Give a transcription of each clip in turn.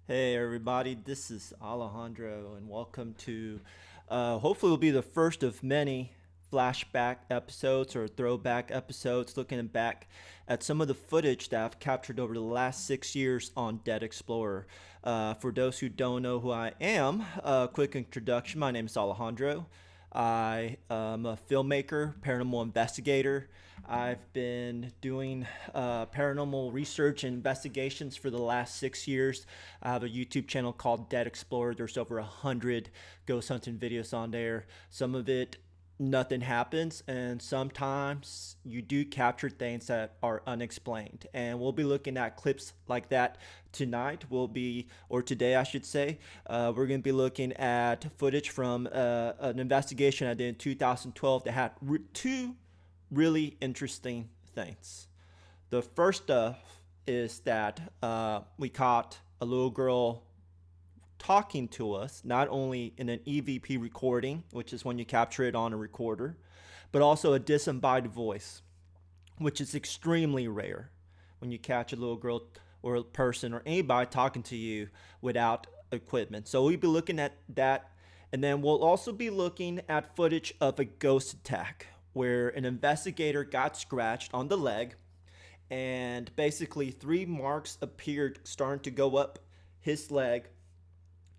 Hey everybody, this is Alejandro, and welcome to hopefully will be the first of many flashback episodes or throwback episodes looking back at some of the footage that I've captured over the last 6 years on Dead Explorer. For those who don't know who I am, a quick introduction. My name is Alejandro. I am a filmmaker, paranormal investigator. I've been doing paranormal research and investigations for the last 6 years. I have a YouTube channel called Dead Explorer. There's over 100 ghost hunting videos on there. Some of it, nothing happens, and sometimes you do capture things that are unexplained. And we'll be looking at clips like that tonight. Or today, I should say. We're going to be looking at footage from an investigation I did in 2012 that had two really interesting things. The first stuff is that we caught a little girl talking to us, not only in an EVP recording, which is when you capture it on a recorder, but also a disembodied voice, which is extremely rare when you catch a little girl or a person or anybody talking to you without equipment. So we'll be looking at that, and then we'll also be looking at footage of a ghost attack where an investigator got scratched on the leg, and basically 3 marks appeared starting to go up his leg,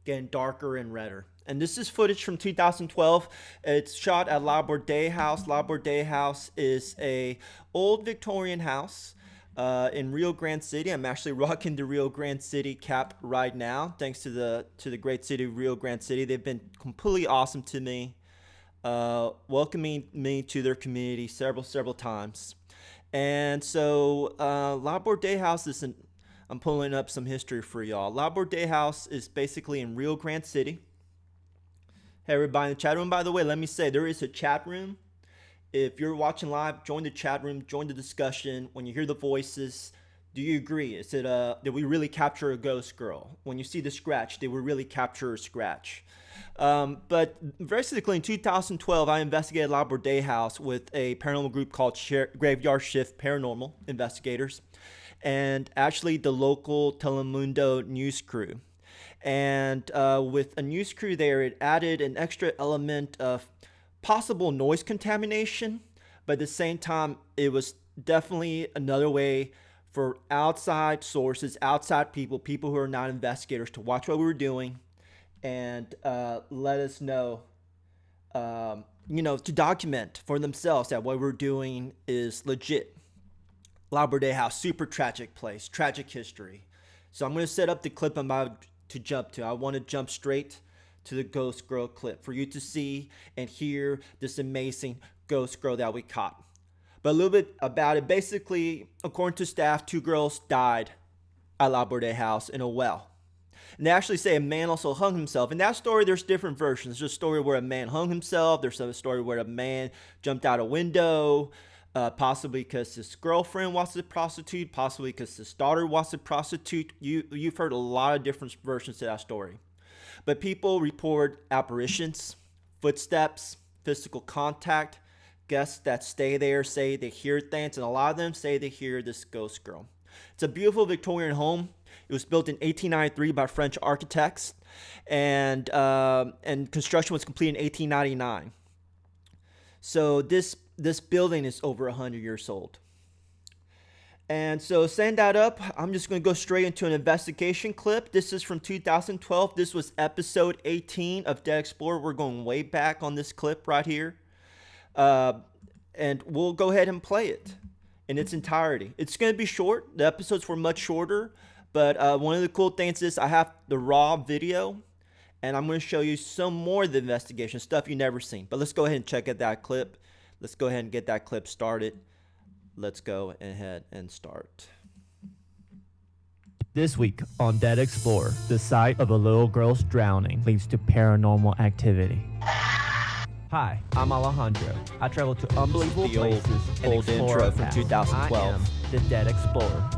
getting darker and redder. And this is footage from 2012. It's shot at Labor Day House. Labor Day House is a old Victorian house in Rio Grande City. I'm actually rocking the Rio Grande City cap right now, thanks to the great city of Rio Grande City. They've been completely awesome to me, welcoming me to their community several times. And so Labor Day House is I'm pulling up some history for y'all. Labor Day House is basically in Rio Grande City. Hey, everybody in the chat room, by the way, let me say there is a chat room. If you're watching live, join the chat room, join the discussion. When you hear the voices, do you agree? Did we really capture a ghost girl? When you see the scratch, did we really capture a scratch? But basically in 2012, I investigated Labor Day House with a paranormal group called Graveyard Shift Paranormal Investigators, and actually the local Telemundo news crew. And with a news crew there, it added an extra element of possible noise contamination, but at the same time, it was definitely another way for outside sources, outside people who are not investigators, to watch what we were doing and let us know, to document for themselves that what we're doing is legit. Labor Day House, super tragic place, tragic history. So I'm going to set up the clip I'm about to jump to. I want to jump straight to the ghost girl clip for you to see and hear this amazing ghost girl that we caught. But a little bit about it. Basically, according to staff, 2 girls died at Labor Day House in a well. And they actually say a man also hung himself. In that story, there's different versions. There's a story where a man hung himself. There's a story where a man jumped out a window, possibly because his girlfriend was a prostitute, possibly because his daughter was a prostitute. You've heard a lot of different versions to that story. But people report apparitions, footsteps, physical contact. Guests that stay there say they hear things, and a lot of them say they hear this ghost girl. It's a beautiful Victorian home. It was built in 1893 by French architects, and construction was completed in 1899. So this building is over 100 years old. And so setting that up, I'm just going to go straight into an investigation clip. This is from 2012. This was episode 18 of Dead Explorer. We're going way back on this clip right here. And we'll go ahead and play it in its entirety. It's going to be short. The episodes were much shorter. But one of the cool things is I have the raw video, and I'm going to show you some more of the investigation, stuff you've never seen. But let's go ahead and check out that clip. Let's go ahead and get that clip started. Let's go ahead and start. This week on Dead Explorer, the sight of a little girl's drowning leads to paranormal activity. Hi, I'm Alejandro. I travel to unbelievable places and old explore intro our from past. 2012. I am the Dead Explorer.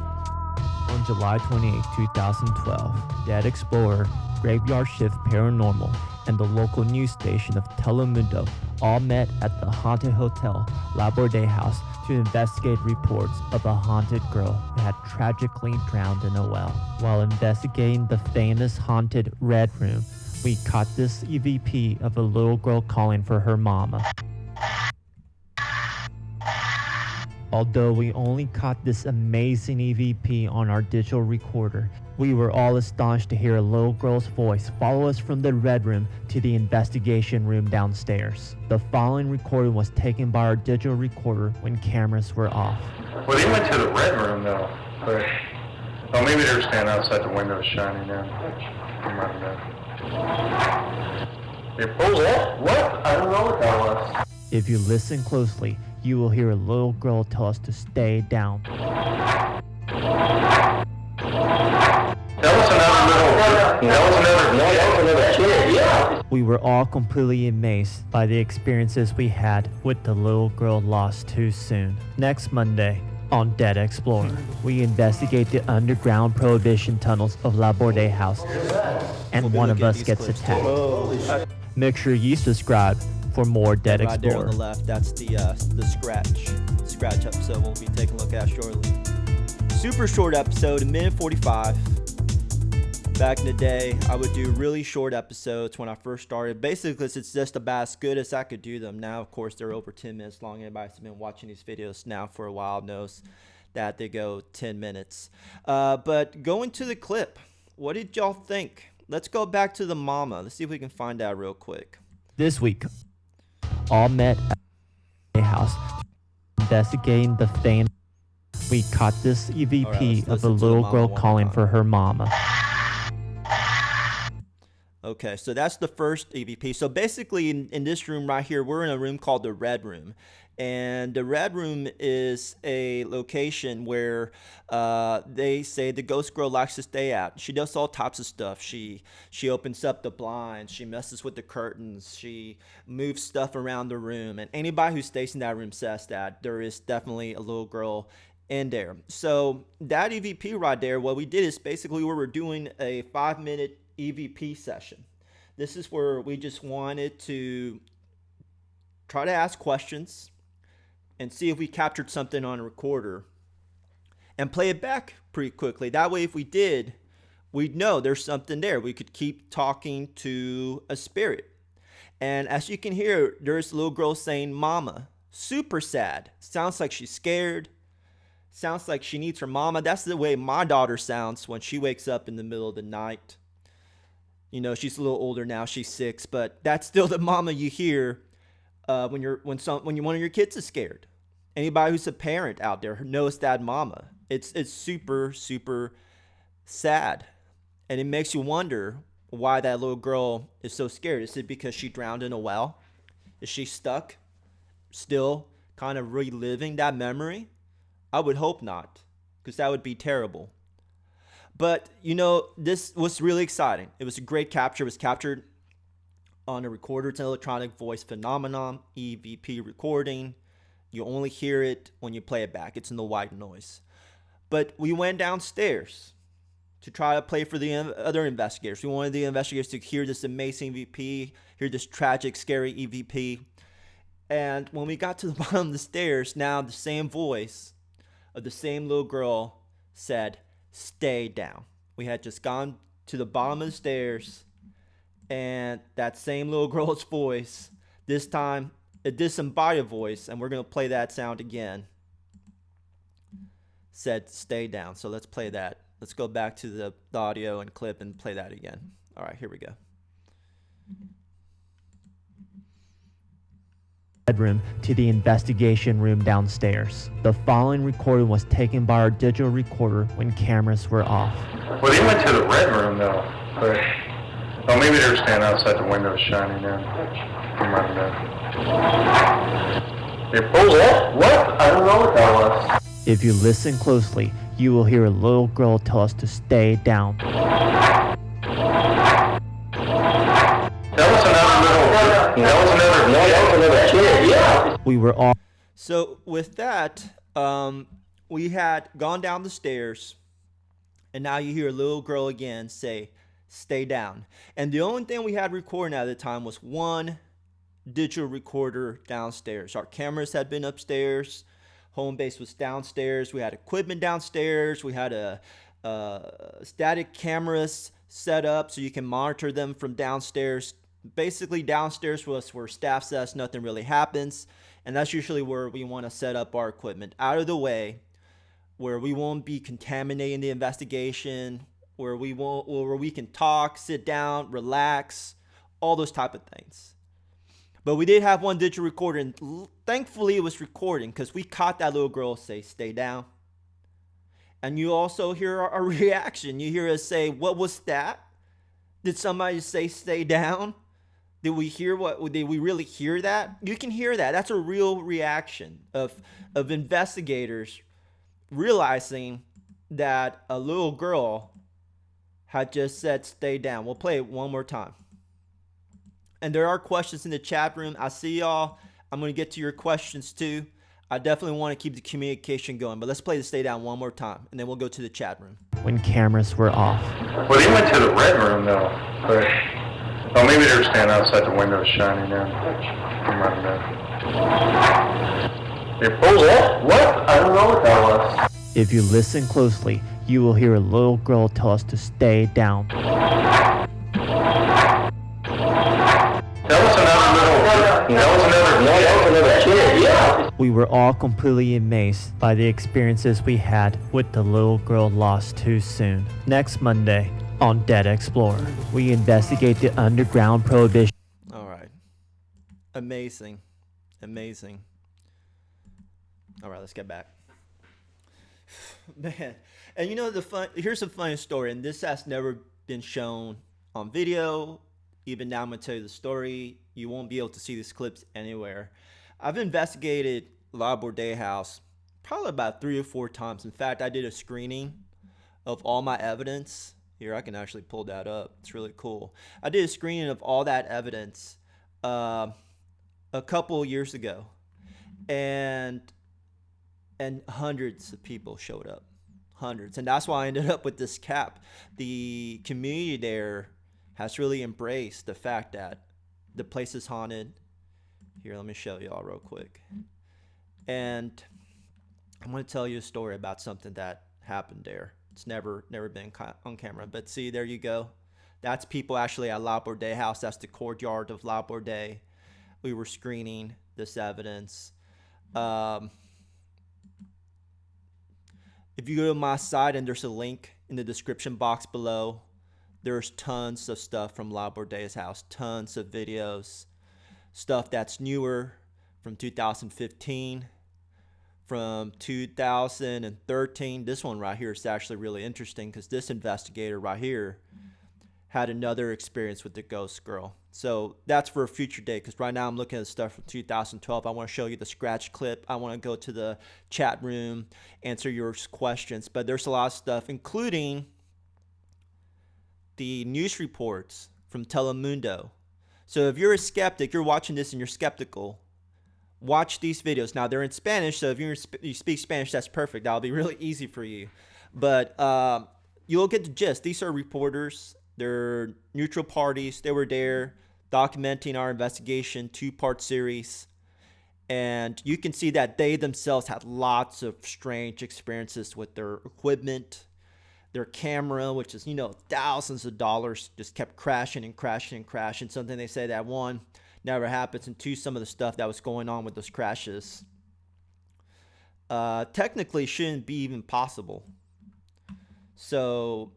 On July 28, 2012, Dead Explorer, Graveyard Shift Paranormal, and the local news station of Telemundo all met at the haunted hotel Laborde House to investigate reports of a haunted girl who had tragically drowned in a well. While investigating the famous haunted Red Room, we caught this EVP of a little girl calling for her mama. Although we only caught this amazing EVP on our digital recorder, we were all astonished to hear a little girl's voice follow us from the Red Room to the investigation room downstairs. The following recording was taken by our digital recorder when cameras were off. Well, they went to the Red Room though, but maybe they were standing outside the window shining in. I'm running down. They pulled it? What? I don't know what that was. If you listen closely, you will hear a little girl tell us to stay down. That was another kid, yeah. We were all completely amazed by the experiences we had with the little girl lost too soon. Next Monday, on Dead Explorer, we investigate the underground prohibition tunnels of Laborde House, and one of us gets attacked. Make sure you subscribe for more Dead Right there Explorer. on the left, that's the scratch episode we'll be taking a look at shortly. Super short episode, a minute 45. Back in the day, I would do really short episodes when I first started. Basically, it's just about as good as I could do them. Now, of course, they're over 10 minutes long. Anybody who's been watching these videos now for a while knows that they go 10 minutes. But going to the clip, what did y'all think? Let's go back to the mama. Let's see if we can find out real quick. This week, all met at a house investigating the fame. We caught this EVP All right, let's of a listen to the little mama girl one more calling time. for her mama. Okay, so that's the first EVP. So basically, in this room right here, we're in a room called the Red Room. And the Red Room is a location where they say the ghost girl likes to stay at. She does all types of stuff. She opens up the blinds. She messes with the curtains. She moves stuff around the room. And anybody who stays in that room says that there is definitely a little girl in there. So that EVP right there, what we did is basically we were doing a 5-minute EVP session. This is where we just wanted to try to ask questions and see if we captured something on a recorder and play it back pretty quickly. That way, if we did, we'd know there's something there. We could keep talking to a spirit. And as you can hear, there's a little girl saying mama. Super sad. Sounds like she's scared. Sounds like she needs her mama. That's the way my daughter sounds when she wakes up in the middle of the night. You know, she's a little older now. She's 6, but that's still the mama you hear when one of your kids is scared. Anybody who's a parent out there knows that mama. It's super, super sad. And it makes you wonder why that little girl is so scared. Is it because she drowned in a well? Is she stuck, still kind of reliving that memory? I would hope not, because that would be terrible. But, you know, this was really exciting. It was a great capture. It was captured on a recorder. It's an electronic voice phenomenon, EVP recording. You only hear it when you play it back. It's in the white noise. But we went downstairs to try to play for the other investigators. We wanted the investigators to hear this amazing EVP, hear this tragic, scary EVP. And when we got to the bottom of the stairs, now the same voice of the same little girl said, stay down. We had just gone to the bottom of the stairs, and that same little girl's voice, this time a disembodied voice, and we're going to play that sound again, said stay down. So let's play that. Let's go back to the audio and clip and play that again. All right, here we go. Bedroom to the investigation room downstairs. The following recording was taken by our digital recorder when cameras were off. Well, they went to the Red Room though, but maybe they were standing outside the window shining in. I'm running down. They pulled it? What? I don't know what that was. If you listen closely, you will hear a little girl tell us to stay down. That was another kid, yeah. We were all So with that, we had gone down the stairs, and now you hear a little girl again say, stay down. And the only thing we had recording at the time was one digital recorder downstairs. Our cameras had been upstairs. Home base was downstairs. We had equipment downstairs. We had a static cameras set up so you can monitor them from downstairs. Basically, downstairs was where staff says nothing really happens, and that's usually where we want to set up our equipment, out of the way, where we won't be contaminating the investigation, where we can talk, sit down, relax, all those type of things. But we did have one digital recorder, and thankfully it was recording because we caught that little girl say, "Stay down." And you also hear our reaction. You hear us say, "What was that? Did somebody say stay down? Did we really hear that?" You can hear that. That's a real reaction of investigators realizing that a little girl had just said stay down. We'll play it one more time. And there are questions in the chat room. I see y'all. I'm going to get to your questions too. I definitely want to keep the communication going, but let's play the stay down one more time, and then we'll go to the chat room. When cameras were off. Well, they went to the red room though, but maybe they were standing outside the window shining in. I'm running down. It pulls off? What? I don't know what that was. If you listen closely, you will hear a little girl tell us to stay down. That was another kid, yeah. We were all completely amazed by the experiences we had with the little girl lost too soon. Next Monday on Dead Explorer, we investigate the underground prohibition. All right. Amazing. Amazing. All right, let's get back. Man. And you know, here's a funny story, and this has never been shown on video. Even now I'm going to tell you the story. You won't be able to see these clips anywhere. I've investigated La Bourdais House probably about 3 or 4 times. In fact, I did a screening of all my evidence. Here, I can actually pull that up. It's really cool. I did a screening of all that evidence a couple years ago. And hundreds of people showed up. Hundreds. And that's why I ended up with this cap. The community there has really embraced the fact that the place is haunted. Here, let me show y'all real quick. And I'm going to tell you a story about something that happened there. It's never been on camera. But see, there you go. That's people actually at La Bourdais House. That's the courtyard of La Bourdais. We were screening this evidence. If you go to my site, and there's a link in the description box below, there's tons of stuff from La Bourdais House, tons of videos, stuff that's newer from 2015, from 2013. This one right here is actually really interesting because this investigator right here had another experience with the ghost girl. So that's for a future day, because right now I'm looking at stuff from 2012. I want to show you the scratch clip. I want to go to the chat room, answer your questions. But there's a lot of stuff, including the news reports from Telemundo. So if you're a skeptic, you're watching this and you're skeptical, watch these videos. Now, they're in Spanish, so if you speak Spanish, that's perfect. That'll be really easy for you. But you'll get the gist. These are reporters. They're neutral parties. They were there documenting our investigation, 2-part series. And you can see that they themselves had lots of strange experiences with their equipment. Their camera, which is, thousands of dollars, just kept crashing and crashing and crashing. Something they say that, 1, never happens, and 2, some of the stuff that was going on with those crashes technically shouldn't be even possible. So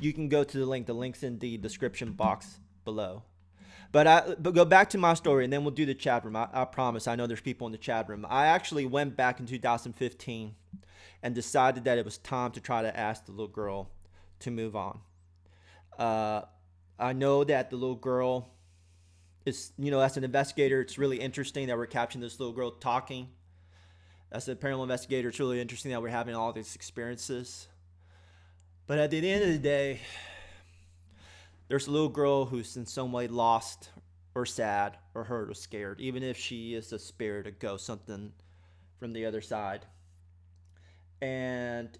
you can go to the link. The link's in the description box below. But go back to my story, and then we'll do the chat room. I promise. I know there's people in the chat room. I actually went back in 2015 and decided that it was time to try to ask the little girl to move on. I know that the little girl is, as an investigator, it's really interesting that we're capturing this little girl talking. As a paranormal investigator, it's really interesting that we're having all these experiences. But at the end of the day, there's a little girl who's in some way lost or sad or hurt or scared, even if she is a spirit, a ghost, something from the other side. And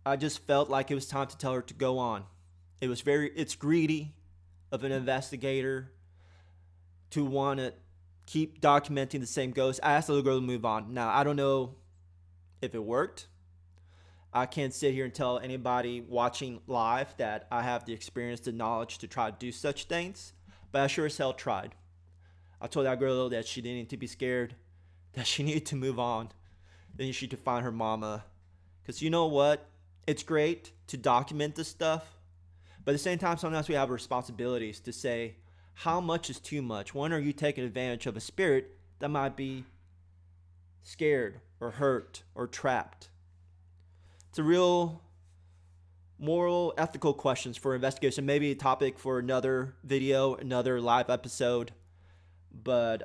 I just felt like it was time to tell her to go on. It's greedy of an investigator to want to keep documenting the same ghost. I asked the little girl to move on. Now, I don't know if it worked. I can't sit here and tell anybody watching live that I have the experience, the knowledge to try to do such things, but I sure as hell tried. I told that girl that she didn't need to be scared, that she needed to move on, then she could find her mama. Because you know what? It's great to document this stuff, but at the same time, sometimes we have responsibilities to say, how much is too much? When are you taking advantage of a spirit that might be scared or hurt or trapped? It's a real moral, ethical questions for investigation. Maybe a topic for another video, another live episode. But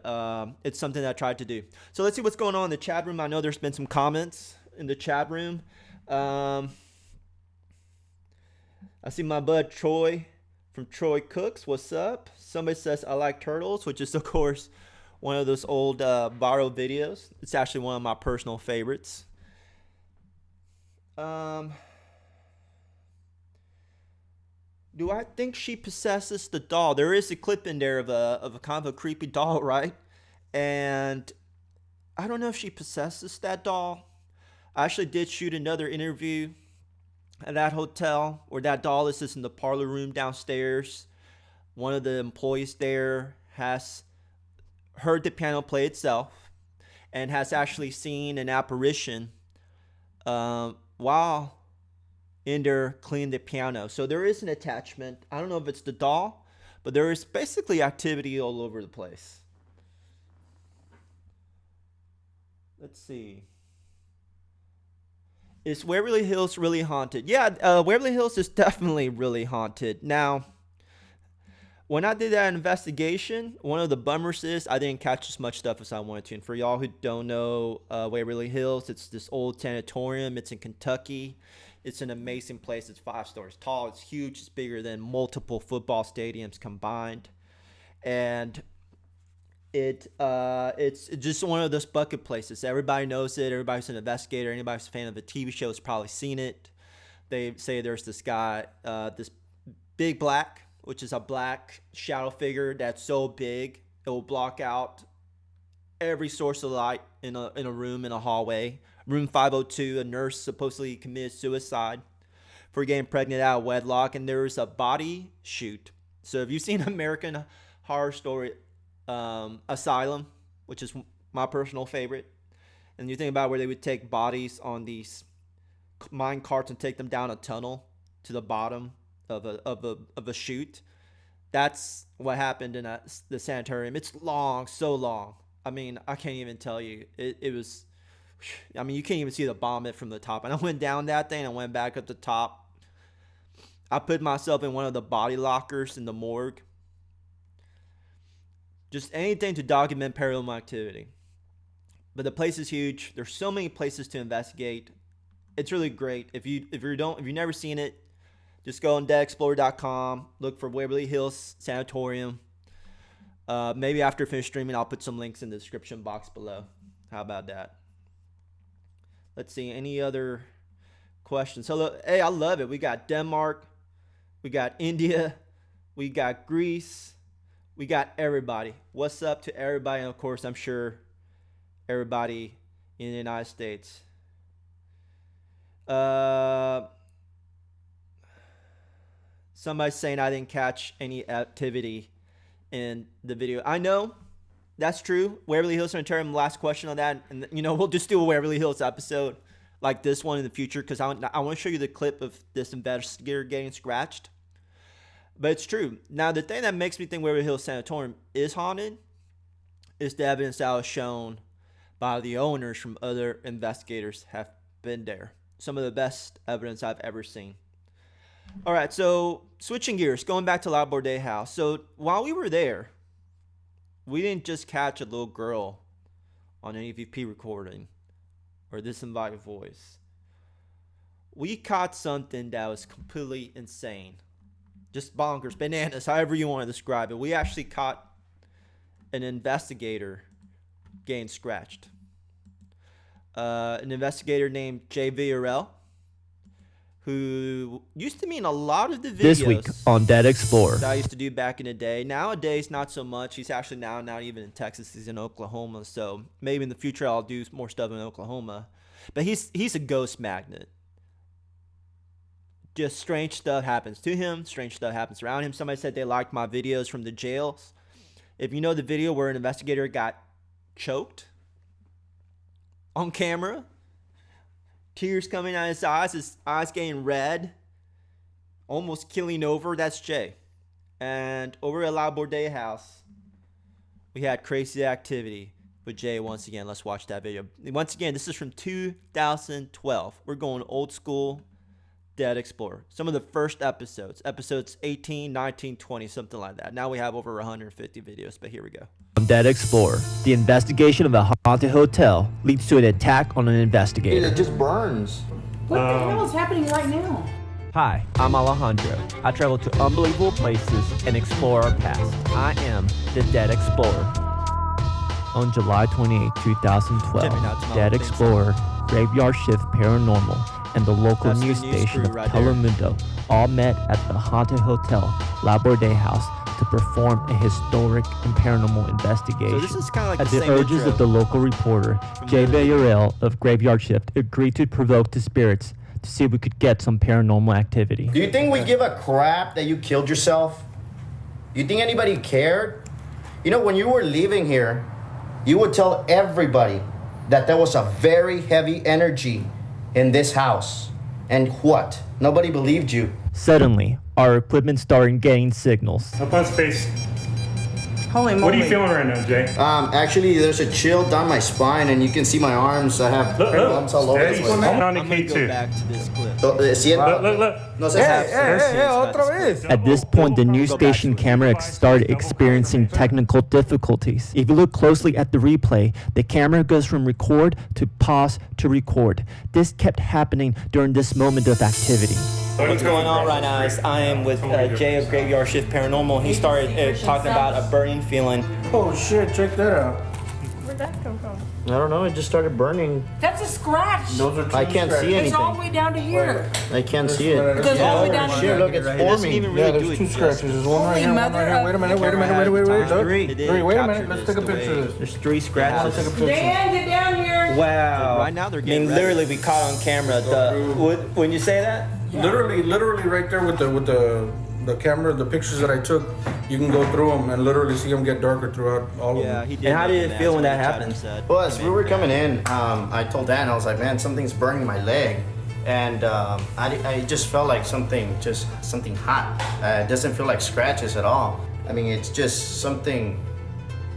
it's something that I tried to do. So let's see what's going on in the chat room. I know there's been some comments in the chat room. I see my bud Troy from Troy Cooks. What's up? Somebody says, I like turtles, which is, of course, one of those old viral videos. It's actually one of my personal favorites. Do I think she possesses the doll? There is a clip in there of a kind of a creepy doll, right? And I don't know if she possesses that doll. I actually did shoot another interview at that hotel where that doll is just in the parlor room downstairs. One of the employees there has heard the piano play itself and has actually seen an apparition while in there cleaning the piano. So there is an attachment. I don't know if it's the doll, but there is basically activity all over the place. Let's see. Is Waverly Hills really haunted? Yeah, Waverly Hills is definitely really haunted. Now, when I did that investigation, one of the bummers is I didn't catch as much stuff as I wanted to. And for y'all who don't know Waverly Hills, it's this old sanatorium. It's in Kentucky. It's an amazing place. It's 5 stories tall. It's huge. It's bigger than multiple football stadiums combined. And it's just one of those bucket places. Everybody knows it. Everybody's an investigator. Anybody's a fan of the TV show has probably seen it. They say there's this guy, this big black, which is a black shadow figure that's so big it will block out every source of light in a room, in a hallway. Room 502, a nurse supposedly committed suicide for getting pregnant out of wedlock, and there was a body shoot. So if you've seen American Horror Story Asylum, which is my personal favorite, and you think about where they would take bodies on these mine carts and take them down a tunnel to the bottom of a chute, that's what happened in the sanitarium. It's long, so long. I mean, I can't even tell you. It was, I mean, you can't even see the vomit from the top. And I went down that thing and I went back up the top. I put myself in one of the body lockers in the morgue. Just anything to document paranormal activity. But the place is huge. There's so many places to investigate. It's really great. If you've never seen it, just go on deadexplorer.com, look for Waverly Hills Sanatorium. Maybe after I finish streaming, I'll put some links in the description box below. How about that? Let's see, any other questions? So, look, hey, I love it. We got Denmark, we got India, we got Greece, we got everybody. What's up to everybody? And of course, I'm sure everybody in the United States. Somebody's saying I didn't catch any activity in the video. I know that's true. Waverly Hills Sanitarium, last question on that. And, we'll just do a Waverly Hills episode like this one in the future because I want to show you the clip of this investigator getting scratched. But it's true. Now, the thing that makes me think Waverly Hills Sanatorium is haunted is the evidence that was shown by the owners from other investigators have been there. Some of the best evidence I've ever seen. All right, so switching gears, going back to Laborde House. So while we were there, we didn't just catch a little girl on an EVP recording or disembodied voice. We caught something that was completely insane. Just bonkers, bananas, however you want to describe it. We actually caught an investigator getting scratched. An investigator named J. Villarell. who used to be in a lot of the videos This week on Dead Explorer. that I used to do back in the day. Nowadays, not so much. He's actually now not even in Texas. He's in Oklahoma. So maybe in the future I'll do more stuff in Oklahoma. But he's a ghost magnet. Just strange stuff happens to him. Strange stuff happens around him. Somebody said they liked my videos from the jails. If you know the video where an investigator got choked on camera, tears coming out of his eyes getting red, almost killing over, that's Jay. And over at La Borde House, we had crazy activity with Jay once again. Let's watch that video. Once again, this is from 2012. We're going old school Dead Explorer. Some of the first episodes 18, 19, 20, something like that. Now we have over 150 videos, but here we go. On Dead Explorer, the investigation of a haunted hotel leads to an attack on an investigator. It just burns. What the hell is happening right now? Hi, I'm Alejandro. I travel to unbelievable places and explore our past. I am the Dead Explorer. On July 28, 2012, Dead Explorer, Graveyard Shift Paranormal, and the local That's the news news station crew of right there. Telemundo all met at the haunted hotel La Borde House to perform a historic and paranormal investigation. So this is kind of like At the the same urges intro. of the local reporter, Jay the- Villarreal of Graveyard Shift agreed to provoke the spirits to see if we could get some paranormal activity. Do you think we give a crap that you killed yourself? You think anybody cared? You know, when you were leaving here, you would tell everybody that there was a very heavy energy in this house. And what? Nobody believed you. Suddenly, our equipment started getting signals. Up on space. Holy moly. What are you feeling right now, Jay? Actually, there's a chill down my spine, and you can see my arms. I have Look, bumps all over the steady. place. I'm on the I'm going to go K2. back to this clip. Siento. Look. No se At this point, the news station camera started experiencing technical difficulties. If you look closely at the replay, the camera goes from record to pause to record. This kept happening during this moment of activity. What's going on right now is I am with Jay of Graveyard Shift Paranormal. He started talking about a burning feeling. Oh shit, check that out. Where'd that come from? I don't know, it just started burning. That's a scratch. Those are two I can't see It's all the anything. way down to here. I can't see it. It goes all the way down to Shit, here. look, it's It doesn't forming. even Yeah, really do there's it two justice. scratches. There's one right Holy here, one mother right here. of- Wait a minute, wait. Look. Three. It did Three, wait a capture minute. Let's this take a the picture way- of this. There's three Let's scratches. take a picture. Dan, get down here. Wow. Right now they're getting ready. we caught on camera when you say that? Literally right there with the camera, the pictures that I took, you can go through them and literally see them get darker throughout all of Yeah, them. he did. And how did mention it feel that's when what that the chatter happened? said. Well, as we were coming in, I told Dan, I was like, man, something's burning my leg. And I just felt like something hot. It doesn't feel like scratches at all. I mean, it's just something,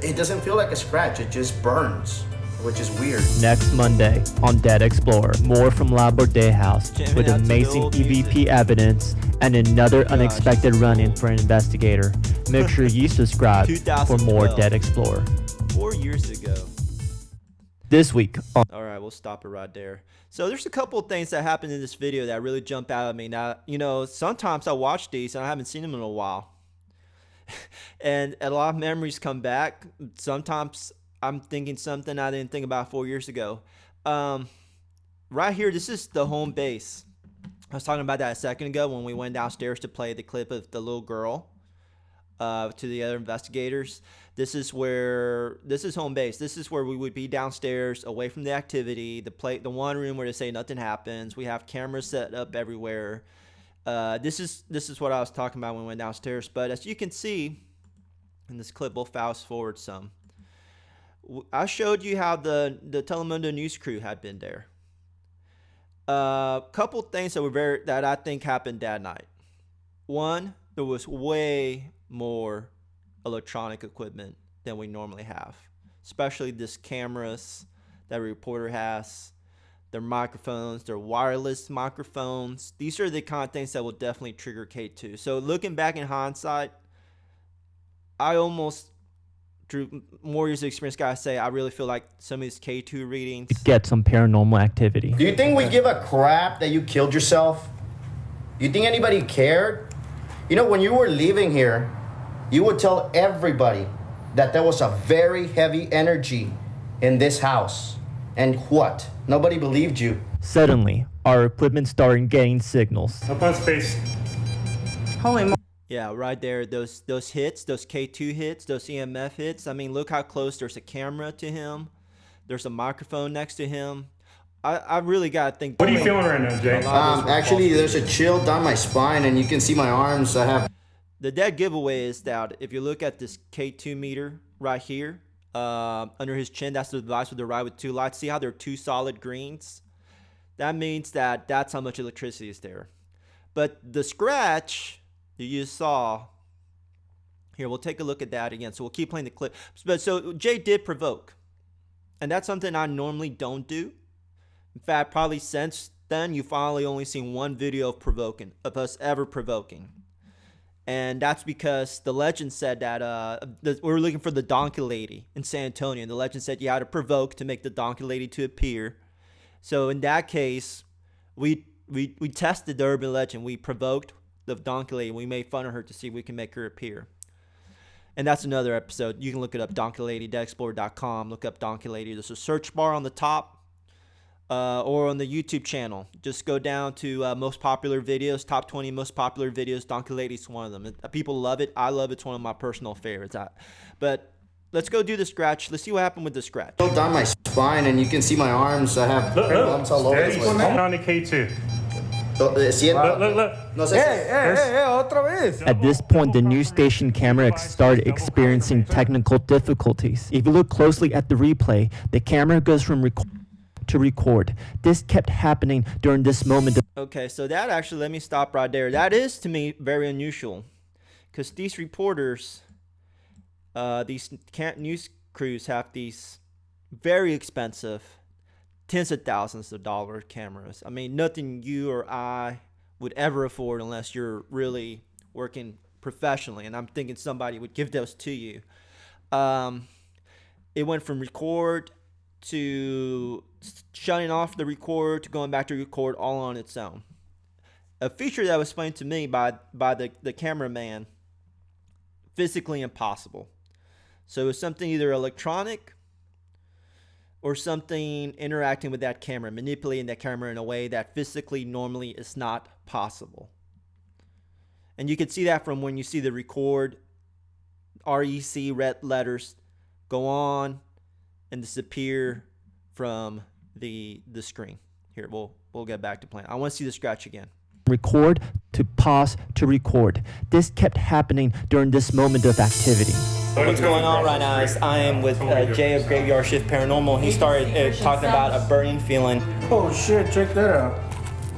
it doesn't feel like a scratch, it just burns, which is weird. Next Monday on Dead Explorer, more from La Borde House Jamming with out to the amazing old EVP music. evidence and another unexpected run-in for an investigator. Make sure you subscribe for more 2012. Dead Explorer. 4 years ago. This week on All right, we'll stop it right there. So there's a couple of things that happened in this video that really jump out at me. Now, you know, sometimes I watch these and I haven't seen them in a while. And a lot of memories come back. Sometimes I'm thinking something I didn't think about 4 years ago. Right here, this is the home base. I was talking about that a second ago when we went downstairs to play the clip of the little girl to the other investigators. This is home base. This is where we would be downstairs, away from the activity. The one room where they say nothing happens. We have cameras set up everywhere. This is what I was talking about when we went downstairs. But as you can see in this clip, we'll fast forward some. I showed you how the Telemundo news crew had been there. Couple things that I think happened that night. One, there was way more electronic equipment than we normally have, especially these cameras that a reporter has, their microphones, their wireless microphones. These are the kind of things that will definitely trigger K2. So looking back in hindsight, I almost, through more years of experience, gotta say I really feel like some of these K2 readings. get some paranormal activity. Do you think we give a crap that you killed yourself? You think anybody cared? You know, when you were leaving here, you would tell everybody that there was a very heavy energy in this house. And what? Nobody believed you. Suddenly, our equipment started getting signals. Up on space. Holy mo- Yeah, right there. Those hits, those K2 hits, those EMF hits. I mean, look how close. There's a camera to him. There's a microphone next to him. I really gotta think. What are you feeling right now, Jay? Actually, there's a chill down my spine, and you can see my arms. I have. The dead giveaway is that if you look at this K2 meter right here, under his chin, that's the device with the ride with 2 lights. See how there are 2 solid greens? That means that that's how much electricity is there. But the scratch that you saw, here, we'll take a look at that again. So we'll keep playing the clip. But so Jay did provoke. And that's something I normally don't do. In fact, probably since then, you finally only seen one video of us ever provoking. And that's because the legend said that we were looking for the donkey lady in San Antonio. And the legend said you had to provoke to make the donkey lady to appear. So in that case, we tested the urban legend. We provoked the donkey lady. We made fun of her to see if we can make her appear. And that's another episode. You can look it up, donkeylady.explorer.com. Look up donkey lady. There's a search bar on the top. Or on the YouTube channel. Just go down to most popular videos, top 20 most popular videos. Donkey Lady's one of them. People love it. I love it. It's one of my personal favorites. But let's go do the scratch. Let's see what happened with the scratch. Chill down my spine, and you can see my arms. I have bumps all over the Steady. place. On the K2. Look. No sé. At this point, the news station camera started experiencing technical difficulties. If you look closely at the replay, the camera goes from to record. This kept happening during this moment. Okay, so that actually, let me stop right there. That is, to me, very unusual. Because these reporters, these news crews have these very expensive, tens of thousands of dollars cameras. I mean, nothing you or I would ever afford unless you're really working professionally. And I'm thinking somebody would give those to you. It went from record to shutting off the record to going back to record all on its own. A feature that was explained to me by the cameraman, physically impossible. So it was something either electronic or something interacting with that camera, manipulating that camera in a way that physically normally is not possible. And you can see that from when you see the record, REC red letters go on and disappear from the screen. Here, we'll get back to playing. I want to see the scratch again. Record to pause to record. This kept happening during this moment of activity. What's going on right now is I am with Jay of Graveyard Shift Paranormal. He started talking about a burning feeling. Oh shit! Check that out.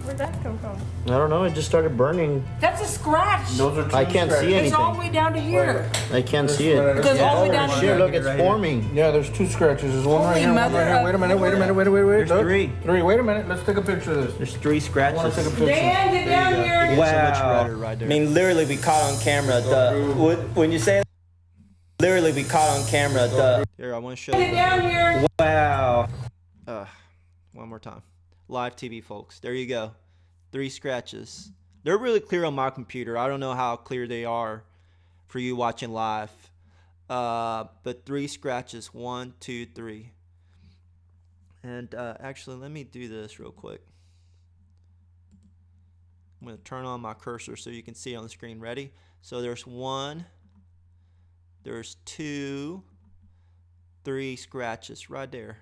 Where'd that come from? I don't know. It just started burning. That's a scratch. Those are two I can't see scratches. It's all the anything. way down to here. I can't see it. It goes all the way down to Shit! here. Look, it's forming. Yeah, there's 2 scratches. There's one right Holy here, one mother right here. of- Wait a minute. There's Look. 3. 3. Wait a minute. Let's take a picture of this. There's 3 I want to scratches. take a picture. Dan, get down here. Wow. I mean, literally, we caught on camera when you say literally, we caught on camera Here, I want to show Get you. down here. Wow. One more time. Live TV, folks. There you go. 3 scratches. They're really clear on my computer. I don't know how clear they are for you watching live. But 3 scratches. 1, 2, 3. And actually, let me do this real quick. I'm going to turn on my cursor so you can see it on the screen. Ready? So there's 1. There's 2. 3 scratches right there.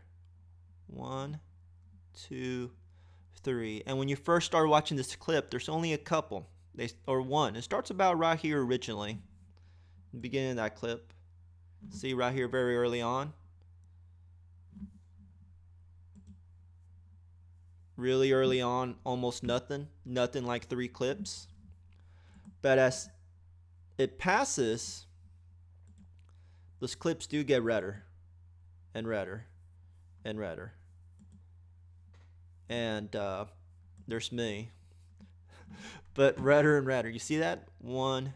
1, 2, 3. And when you first start watching this clip, there's only a couple. Or one. It starts about right here originally. The beginning of that clip. See right here very early on. Really early on, almost nothing. Nothing like 3 clips. But as it passes, those clips do get redder and redder and redder. And there's me. But redder and redder. You see that? 1,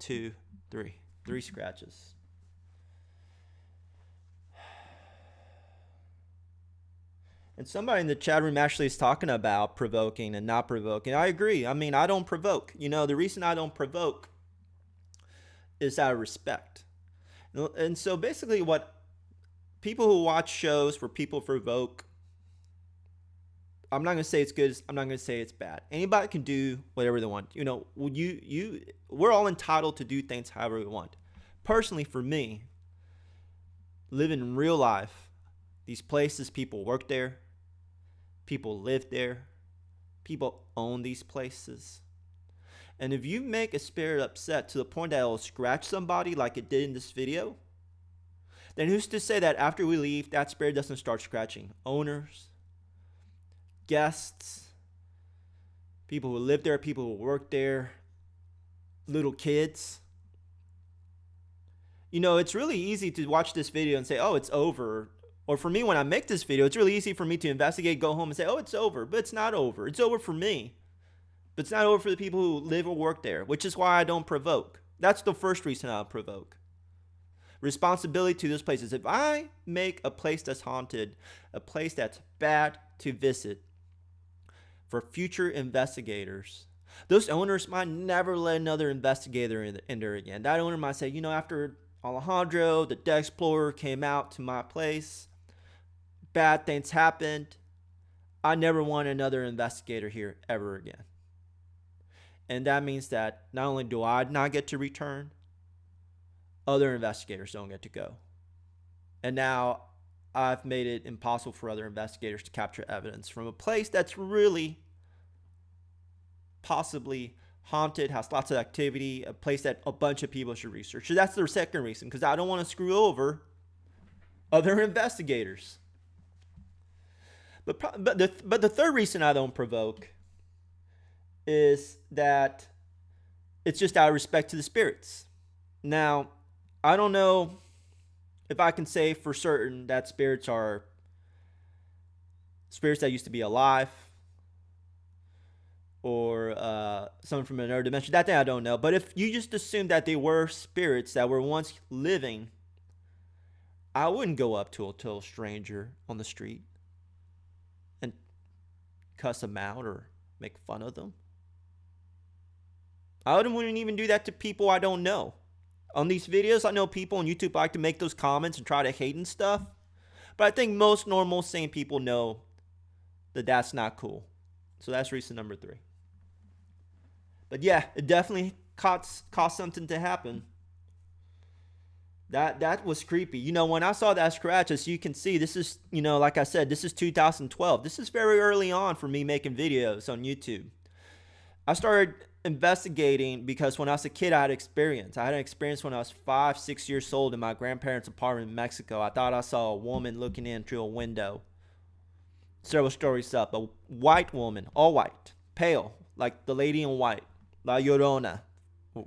2, 3. 3 scratches. And somebody in the chat room actually is talking about provoking and not provoking. I agree. I mean, I don't provoke. You know, the reason I don't provoke is out of respect. And so basically what people who watch shows where people provoke I'm not gonna say it's good. I'm not gonna say it's bad. Anybody can do whatever they want. You know, we're all entitled to do things however we want. Personally, for me, living in real life, these places, people work there, people live there, people own these places. And if you make a spirit upset to the point that it'll scratch somebody like it did in this video, then who's to say that after we leave, that spirit doesn't start scratching owners, guests, people who live there, people who work there, little kids? You know, it's really easy to watch this video and say, oh, it's over. Or for me, when I make this video, it's really easy for me to investigate, go home and say, oh, it's over. But it's not over. It's over for me. But it's not over for the people who live or work there, which is why I don't provoke. That's the first reason I'll provoke. Responsibility to those places. If I make a place that's haunted, a place that's bad to visit, for future investigators, those owners might never let another investigator in there again. That owner might say, you know, after Alejandro, the Dead Explorer, came out to my place, bad things happened. I never want another investigator here ever again. And that means that not only do I not get to return, other investigators don't get to go. And now I've made it impossible for other investigators to capture evidence from a place that's really possibly haunted, has lots of activity, a place that a bunch of people should research. So that's the second reason, because I don't want to screw over other investigators. But the third reason I don't provoke is that it's just out of respect to the spirits. Now, I don't know if I can say for certain that spirits are spirits that used to be alive, or someone from another dimension. That thing I don't know. But if you just assume that they were spirits that were once living, I wouldn't go up to a total stranger on the street and cuss them out or make fun of them. I wouldn't even do that to people I don't know. On these videos, I know people on YouTube like to make those comments and try to hate and stuff. But I think most normal, sane people know that that's not cool. So that's reason number 3. But yeah, it definitely caused something to happen. That was creepy. You know, when I saw that scratch, as you can see, this is, you know, like I said, this is 2012. This is very early on for me making videos on YouTube. I started investigating because when I was a kid, I had experience. I had an experience when I was 5, 6 years old in my grandparents' apartment in Mexico. I thought I saw a woman looking in through a window. Several stories up. A white woman, all white, pale, like the lady in white, La Llorona,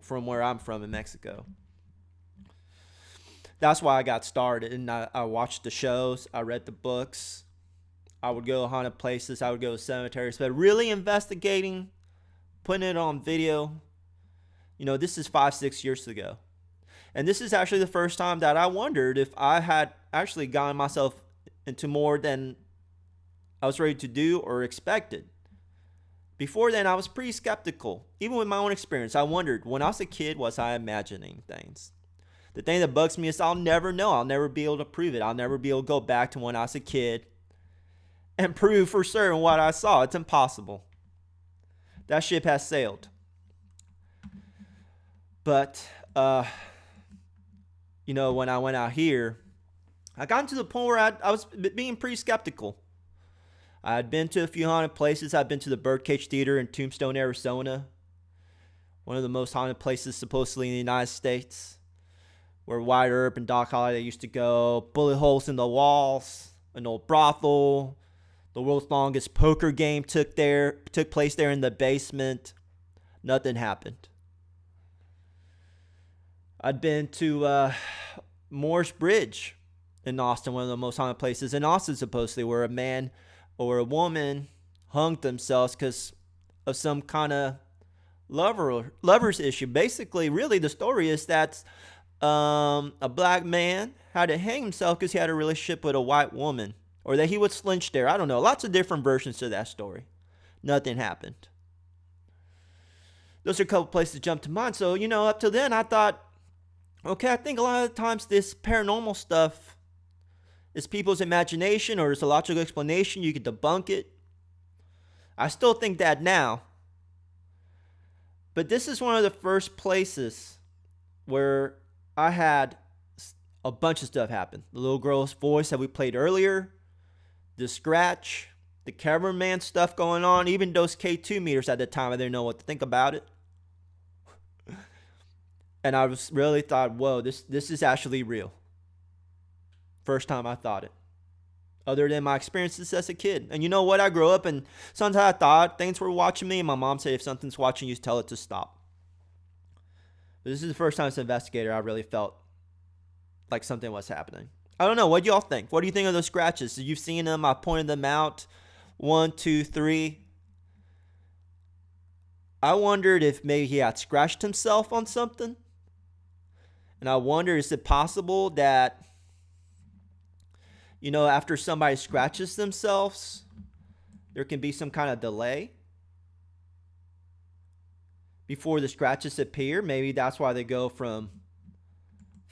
from where I'm from in Mexico. That's why I got started, and I watched the shows, I read the books, I would go to haunted places, I would go to cemeteries, but really investigating, putting it on video, you know, this is 5, 6 years ago. And this is actually the first time that I wondered if I had actually gotten myself into more than I was ready to do or expected. Before then, I was pretty skeptical. Even with my own experience, I wondered, when I was a kid, was I imagining things? The thing that bugs me is I'll never know. I'll never be able to prove it. I'll never be able to go back to when I was a kid and prove for certain what I saw. It's impossible. That ship has sailed. But, you know, when I went out here, I got to the point where I was being pretty skeptical. I had been to a few haunted places. I'd been to the Birdcage Theater in Tombstone, Arizona. One of the most haunted places supposedly in the United States. Where Wyatt Earp and Doc Holliday used to go. Bullet holes in the walls. An old brothel. The world's longest poker game took place there in the basement. Nothing happened. I'd been to Morris Bridge in Austin, one of the most haunted places in Austin supposedly, where a man or a woman hung themselves because of some kind of lover's issue. Basically, really, the story is that a black man had to hang himself because he had a relationship with a white woman, or that he was lynched there. I don't know. Lots of different versions to that story. Nothing happened. Those are a couple places that jump to mind. So, you know, up till then, I thought, okay, I think a lot of the times this paranormal stuff is people's imagination, or there's a logical explanation. You can debunk it. I still think that now. But this is one of the first places where I had a bunch of stuff happen. The little girl's voice that we played earlier, the scratch, the cameraman stuff going on, even those K2 meters at the time, I didn't know what to think about it. And I was really thought, whoa, this is actually real. First time I thought it. Other than my experiences as a kid. And you know what? I grew up and sometimes I thought things were watching me. And my mom said, if something's watching you, tell it to stop. But this is the first time as an investigator I really felt like something was happening. I don't know. What do y'all think? What do you think of those scratches? You've seen them. I pointed them out. 1, 2, 3. I wondered if maybe he had scratched himself on something. And I wonder, is it possible that, you know, after somebody scratches themselves, there can be some kind of delay before the scratches appear? Maybe that's why they go from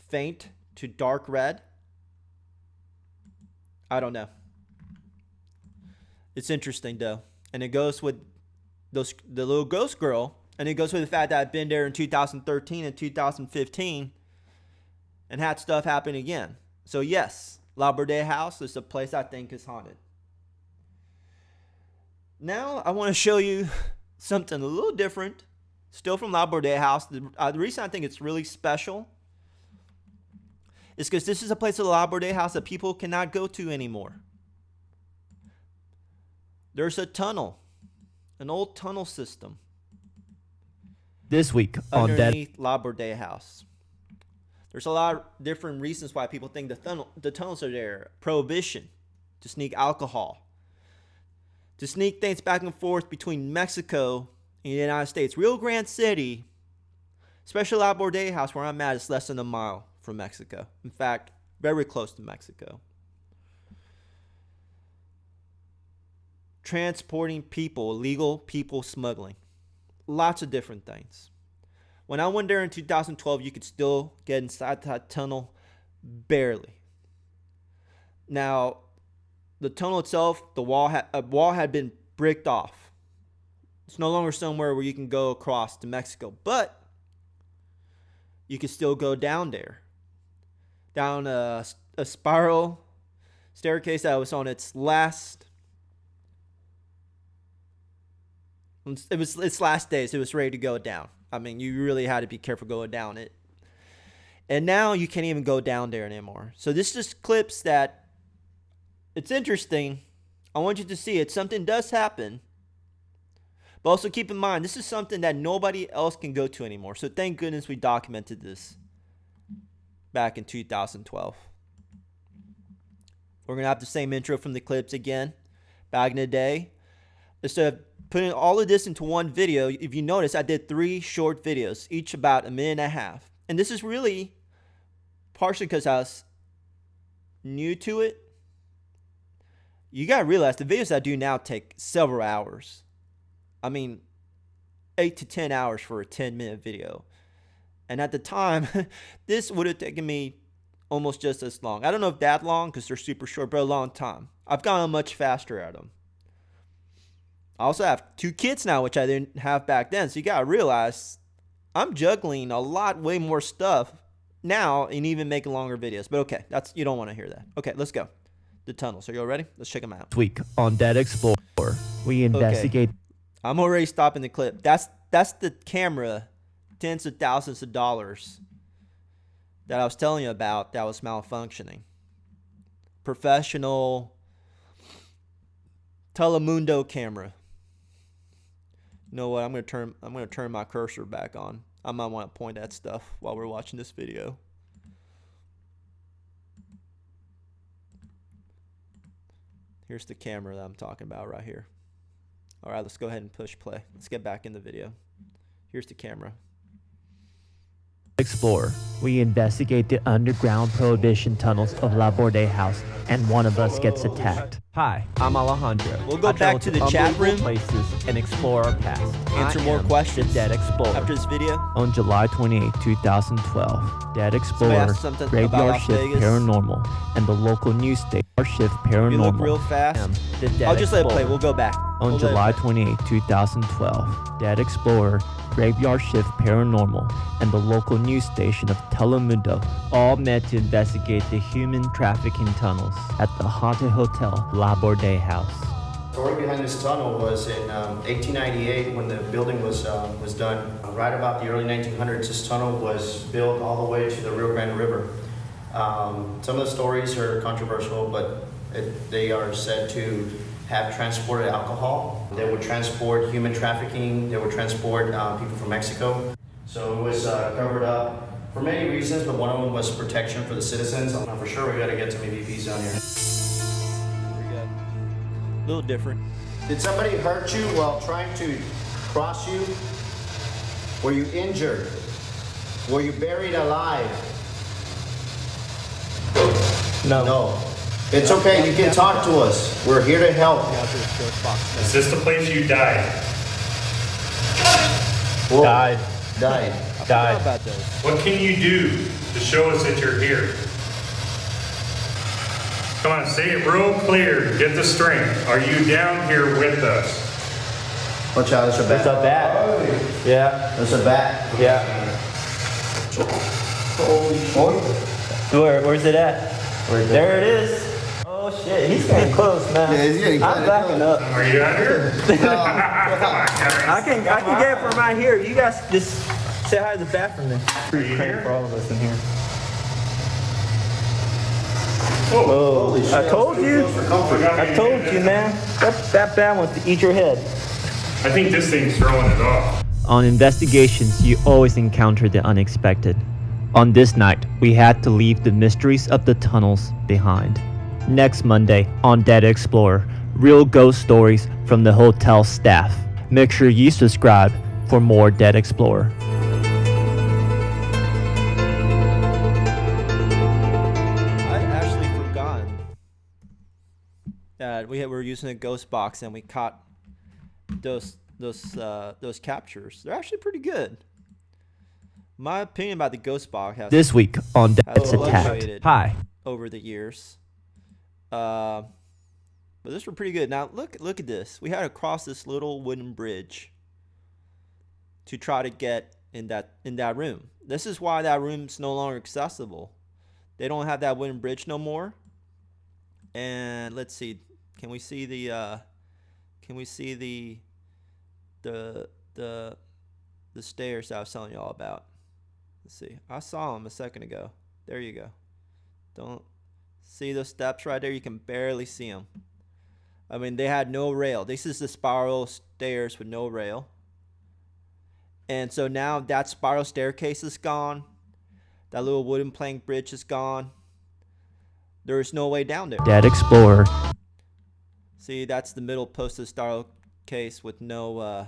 faint to dark red. I don't know. It's interesting though. And it goes with the little ghost girl. And it goes with the fact that I've been there in 2013 and 2015 and had stuff happen again. So yes, Laborde House is a place I think is haunted. Now I want to show you something a little different. Still from Laborde House. The reason I think it's really special is because this is a place at Laborde House that people cannot go to anymore. There's a tunnel, an old tunnel system. This week on underneath Laborde House. There's a lot of different reasons why people think the tunnels are there. Prohibition, to sneak alcohol, to sneak things back and forth between Mexico and the United States. Rio Grande City, especially Laborde House where I'm at, is less than a mile from Mexico. In fact, very close to Mexico. Transporting people, illegal people smuggling. Lots of different things. When I went there in 2012, you could still get inside that tunnel barely. Now, the tunnel itself, a wall had been bricked off. It's no longer somewhere where you can go across to Mexico, but you can still go down there. Down a spiral staircase that was on its last. It was its last days. It was ready to go down. I mean, you really had to be careful going down it. And now you can't even go down there anymore. So this just clips that it's interesting. I want you to see it. Something does happen. But also keep in mind, this is something that nobody else can go to anymore. So thank goodness we documented this back in 2012. We're going to have the same intro from the clips again. Back in the day. Instead of putting all of this into one video, if you notice, I did 3 short videos, each about a minute and a half. And this is really partially because I was new to it. You got to realize the videos I do now take several hours. I mean, 8 to 10 hours for a 10-minute video. And at the time, this would have taken me almost just as long. I don't know if that long because they're super short, but a long time. I've gotten much faster at them. I also have 2 kids now, which I didn't have back then. So you got to realize I'm juggling a lot, way more stuff now and even making longer videos. But okay, you don't want to hear that. Okay, let's go. The tunnels. Are you all ready? Let's check them out. This week on Dead Explorer, we investigate. Okay. I'm already stopping the clip. That's the camera, tens of thousands of dollars that I was telling you about that was malfunctioning. Professional Telemundo camera. You know what? I'm gonna turn my cursor back on. I might want to point at stuff while we're watching this video. Here's the camera that I'm talking about right here. All right, let's go ahead and push play. Let's get back in the video. Here's the camera. Explorer, we investigate the underground prohibition tunnels of Laborde House, and one of us gets attacked. Hi, I'm Alejandro. We'll go I back travel to the chat room. Places and explore our past. Answer I more am questions the Dead Explorer. after this video. On July 28, 2012, Dead Explorer, asked something about Graveyard Las Shift Vegas. Paranormal, and the local news station Shift Paranormal. You look real fast. The Dead I'll just let it play. Explorer. We'll go back. On July 28, 2012, Dead Explorer, Graveyard Shift Paranormal, and the local news station of Telemundo all met to investigate the human trafficking tunnels at the haunted hotel La Borde House. The story behind this tunnel was in 1898 when the building was done. Right about the early 1900s, this tunnel was built all the way to the Rio Grande River. Some of the stories are controversial, but they are said to have transported alcohol. They would transport human trafficking. They would transport people from Mexico. So it was covered up for many reasons, but one of them was protection for the citizens. For sure, we got to get some EVPs down here. Here we go. A little different. Did somebody hurt you while trying to cross you? Were you injured? Were you buried alive? No. It's okay, you can talk to us. We're here to help. Is this the place you died? Whoa. Died. How about those? What can you do to show us that you're here? Come on, say it real clear. Get the strength. Are you down here with us? Watch out, there's a bat. It's a bat. Yeah. There's a bat. Yeah. Where's it at? There it is. Oh shit, he's getting close, man. Yeah, he's getting I'm backing up. Are you out here? Come on, Kevin. I can get it from right here. You guys just say hi to the bat for me. Are you here? For all of us in here. Oh, I told you. I told you, man. That bat wants to eat your head. I think this thing's throwing it off. On investigations, you always encounter the unexpected. On this night, we had to leave the mysteries of the tunnels behind. Next Monday on Dead Explorer, real ghost stories from the hotel staff. Make sure you subscribe for more Dead Explorer. I actually forgotten that we were using a ghost box and we caught those captures. They're actually pretty good. My opinion about the ghost box has This week on Dead's has Attacked. fluctuated Hi. over the years. But this were pretty good. Now look at this. We had to cross this little wooden bridge to try to get in that room. This is why that room's no longer accessible. They don't have that wooden bridge no more. And let's see. Can we see the stairs I was telling you all about? Let's see. I saw them a second ago. There you go. Don't see those steps right there? You can barely see them. I mean, they had no rail. This is the spiral stairs with no rail. And so now that spiral staircase is gone. That little wooden plank bridge is gone. There is no way down there. Dead Explorer. See, that's the middle post of the staircase with no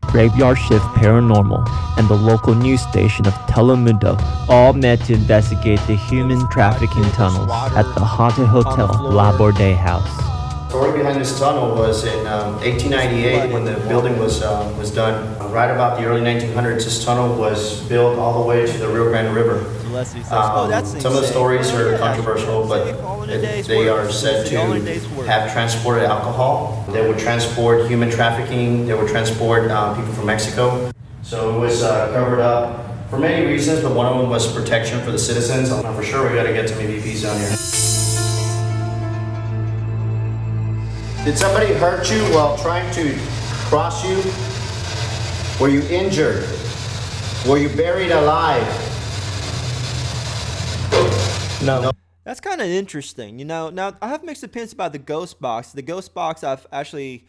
Graveyard Shift Paranormal, and the local news station of Telemundo all met to investigate the human trafficking tunnels at the haunted hotel La Borde House. The story behind this tunnel was in 1898 when the building was done. Right about the early 1900s, this tunnel was built all the way to the Rio Grande River. Leslie says, oh, that's Some of the insane. stories are Yeah, controversial, but all in a day's they work. are said It's to all in a day's work. have transported alcohol. They would transport human trafficking. They would transport people from Mexico. So it was covered up for many reasons, but one of them was protection for the citizens. For sure, we got to get some EVPs down here. Did somebody hurt you while trying to cross you? Were you injured? Were you buried alive? No. That's kind of interesting, you know. Now I have mixed opinions about the ghost box. The ghost box, I've actually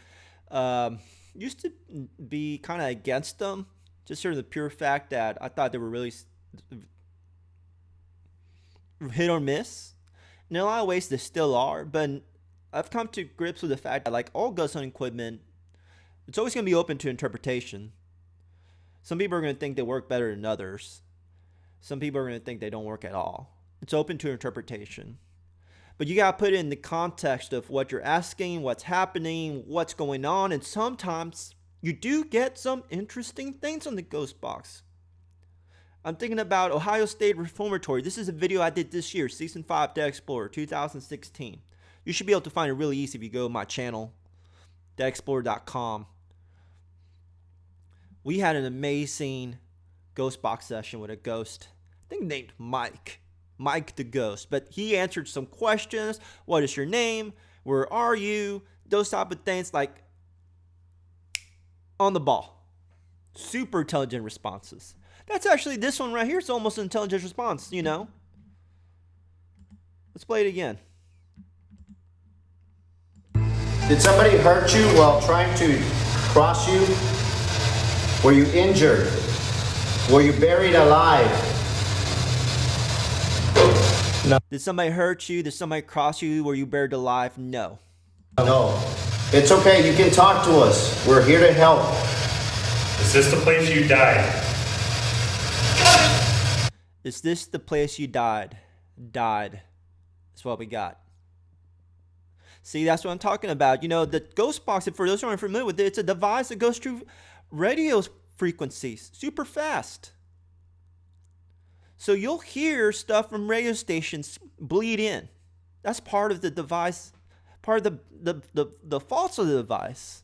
used to be kind of against them, just sort of the pure fact that I thought they were really hit or miss. In a lot of ways, they still are, but I've come to grips with the fact that, like all ghost hunting equipment, it's always going to be open to interpretation. Some people are going to think they work better than others. Some people are going to think they don't work at all. It's open to interpretation. But you got to put it in the context of what you're asking, what's happening, what's going on, and sometimes you do get some interesting things on the ghost box. I'm thinking about Ohio State Reformatory. This is a video I did this year, Season 5 Dead Explorer 2016. You should be able to find it really easy if you go to my channel deadexplorer.com. We had an amazing ghost box session with a ghost, I think named Mike the Ghost. But he answered some questions. What is your name? Where are you? Those type of things, like on the ball. Super intelligent responses. That's actually this one right here. It's almost an intelligent response, you know. Let's play it again. Did somebody hurt you while trying to cross you? Were you injured? Were you buried alive? Did somebody hurt you? Did somebody cross you? Were you buried alive? No. No. It's okay. You can talk to us. We're here to help. Is this the place you died? Is this the place you died? Died. That's what we got. See, that's what I'm talking about. You know, the ghost box, for those who aren't familiar with it, it's a device that goes through radio frequencies super fast. So you'll hear stuff from radio stations bleed in. That's part of the device, part of the faults of the device.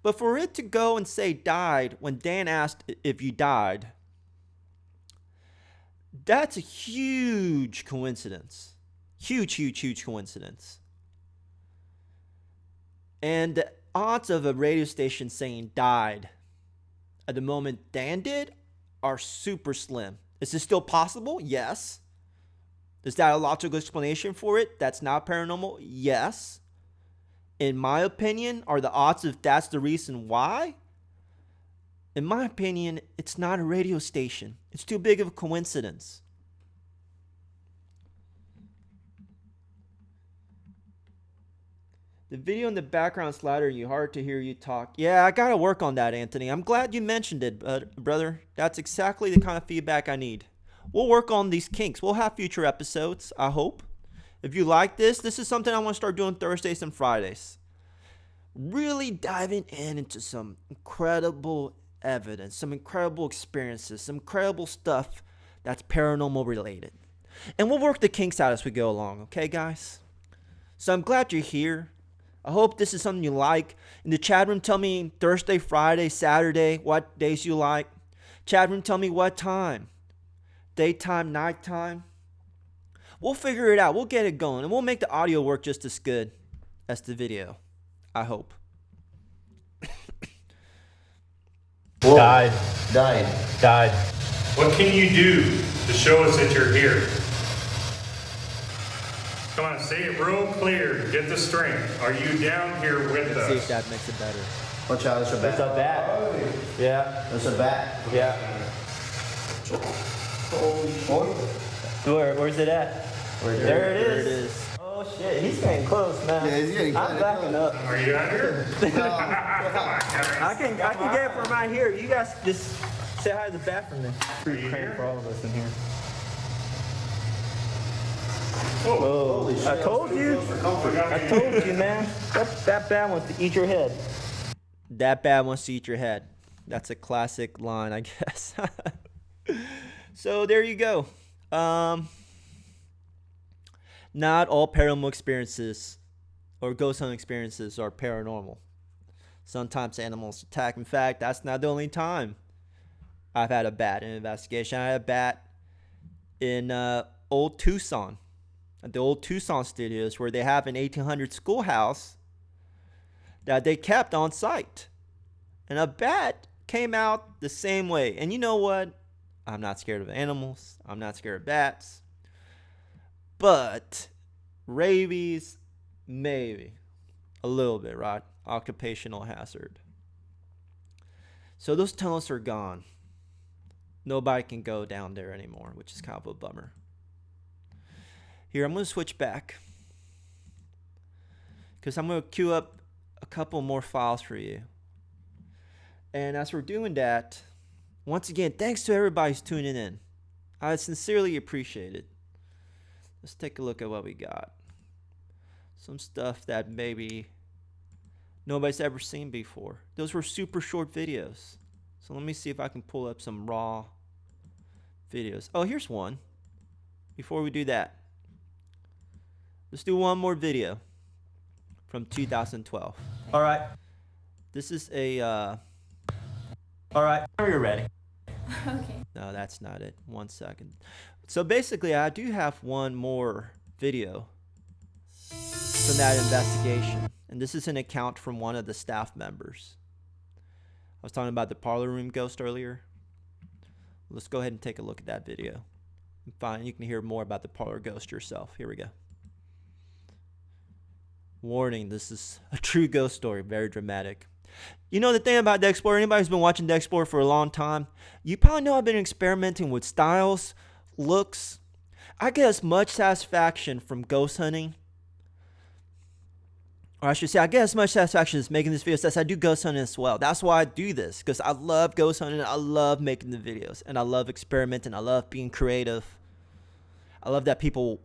But for it to go and say died when Dan asked if you died, that's a huge coincidence. Huge coincidence. And the odds of a radio station saying died at the moment Dan did are super slim. Is this still possible? Yes. Is that a logical explanation for it? That's not paranormal? Yes. In my opinion, are the odds if that's the reason why? In my opinion, it's not a radio station. It's too big of a coincidence. The video in the background is louder. You hard to hear you talk. Yeah, I gotta work on that, Anthony. I'm glad you mentioned it, brother. That's exactly the kind of feedback I need. We'll work on these kinks. We'll have future episodes, I hope. If you like this is something I want to start doing Thursdays and Fridays. Really diving into some incredible evidence, some incredible experiences, some incredible stuff that's paranormal related. And we'll work the kinks out as we go along, okay, guys? So I'm glad you're here. I hope this is something you like. In the chat room, tell me Thursday, Friday, Saturday, what days you like. Chat room, tell me what time. Daytime, nighttime. We'll figure it out. We'll get it going. And we'll make the audio work just as good as the video. I hope. Died. What can you do to show us that you're here? Come on, say it real clear. Get the strength. Are you down here with Let's see if us? that makes it better. Watch out, there's a There's a bat. bat. Yeah. There's a bat. Yeah. Where's it at? There it is. Oh shit, he's getting close, man. Yeah, he's getting I'm kinda backing close. up. Are you down here? I can get it from right here. You guys just say hi to the bat for me. Pretty you cramped here? for all of us in here. Oh, I told you. I told you, man. That bat wants to eat your head. That bat wants to eat your head. That's a classic line, I guess. So there you go. Not all paranormal experiences or ghost hunting experiences are paranormal. Sometimes animals attack. In fact, that's not the only time I've had a bat in an investigation. I had a bat in old Tucson, at the old Tucson studios, where they have an 1800 schoolhouse that they kept on site. And a bat came out the same way. And you know what? I'm not scared of animals. I'm not scared of bats. But rabies, maybe. A little bit, right? Occupational hazard. So those tunnels are gone. Nobody can go down there anymore, which is kind of a bummer. Here, I'm going to switch back, because I'm going to queue up a couple more files for you. And as we're doing that, once again, thanks to everybody who's tuning in. I sincerely appreciate it. Let's take a look at what we got. Some stuff that maybe nobody's ever seen before. Those were super short videos. So let me see if I can pull up some raw videos. Oh, here's one. Before we do that, let's do one more video from 2012. All right. This is a. All right. You're ready. Okay. No, that's not it. 1 second. So basically, I do have one more video from that investigation, and this is an account from one of the staff members. I was talking about the parlor room ghost earlier. Let's go ahead and take a look at that video. Fine, you can hear more about the parlor ghost yourself. Here we go. Warning, this is a true ghost story, very dramatic. You know the thing about The Explorer, anybody who's been watching The Explorer for a long time, you probably know I've been experimenting with styles, looks. I get as much satisfaction from ghost hunting, or I should say I get as much satisfaction as making this video as I do ghost hunting as well. That's why I do this, because I love ghost hunting, I love making the videos, and I love experimenting, I love being creative. I love that people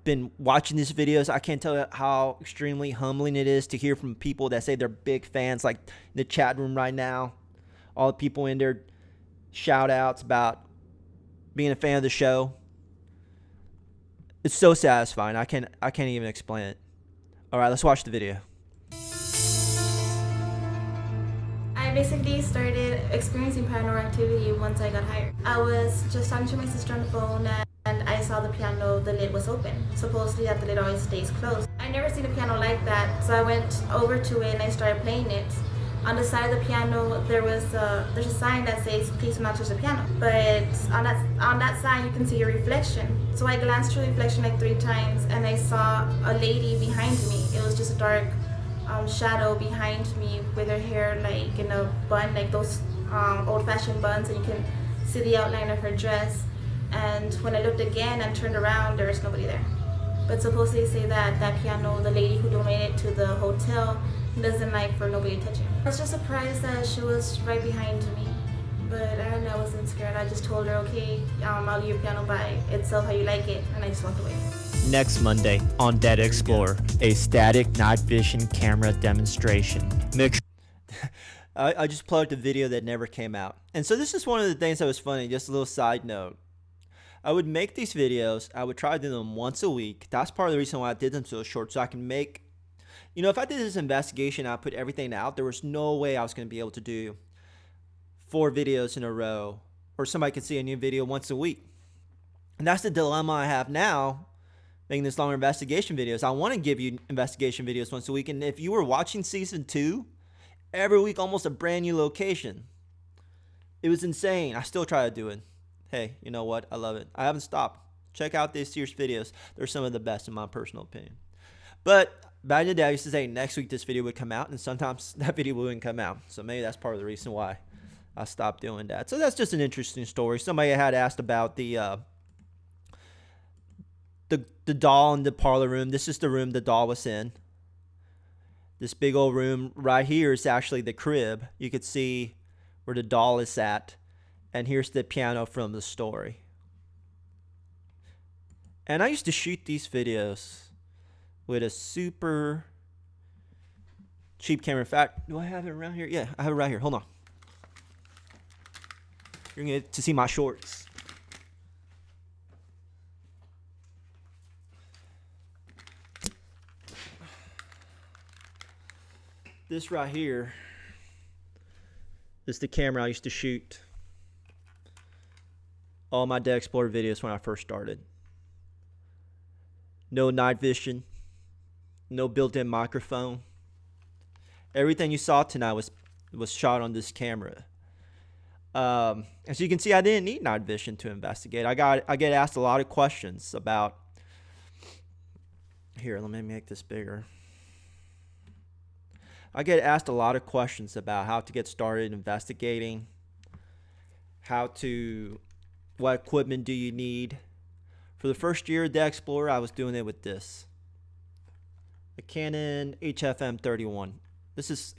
been watching these videos. I can't tell you how extremely humbling it is to hear from people that say they're big fans, like in the chat room right now. All the people in there shout outs about being a fan of the show. It's so satisfying. I can't even explain it. All right, let's watch the video. I basically started experiencing paranormal activity once I got hired. I was just talking to my sister on the phone and I saw the piano, the lid was open. Supposedly that the lid always stays closed. I never seen a piano like that, so I went over to it and I started playing it. On the side of the piano, there's a sign that says, "Please do not touch the piano." But on that sign, you can see your reflection. So I glanced through the reflection like 3 times, and I saw a lady behind me. It was just a dark shadow behind me with her hair like in a bun, like those old-fashioned buns, and you can see the outline of her dress. And when I looked again and turned around, there was nobody there. But supposedly they say that that piano, the lady who donated it to the hotel, doesn't like for nobody touching it. I was just surprised that she was right behind me. But I don't know, I wasn't scared. I just told her, okay, I'll leave your piano by itself how you like it, and I just walked away. Next Monday on Dead Explorer, a static night vision camera demonstration. I just plugged a video that never came out. And so this is one of the things that was funny, just a little side note. I would make these videos. I would try to do them once a week. That's part of the reason why I did them so short, so I can make, you know, if I did this investigation, I put everything out, there was no way I was going to be able to do 4 videos in a row, or somebody could see a new video once a week. And that's the dilemma I have now, making this longer investigation videos. I want to give you investigation videos once a week, and if you were watching season 2, every week almost a brand new location. It was insane. I still try to do it. Hey, you know what? I love it. I haven't stopped. Check out these year's videos. They're some of the best in my personal opinion. But back in the day, I used to say next week this video would come out, and sometimes that video wouldn't come out. So maybe that's part of the reason why I stopped doing that. So that's just an interesting story. Somebody had asked about the doll in the parlor room. This is the room the doll was in. This big old room right here is actually the crib. You could see where the doll is at. And here's the piano from the story. And I used to shoot these videos with a super cheap camera. In fact, do I have it around here? Yeah, I have it right here. Hold on. You're going to get to see my shorts. This right here is the camera I used to shoot all my Dead Explorer videos when I first started. No night vision, no built-in microphone. Everything you saw tonight was shot on this camera. As you can see, I didn't need night vision to investigate. I get asked a lot of questions about. Here, let me make this bigger. I get asked a lot of questions about how to get started investigating, what equipment do you need. For the first year of Dead Explorer, I was doing it with this. A Canon HFM 31. This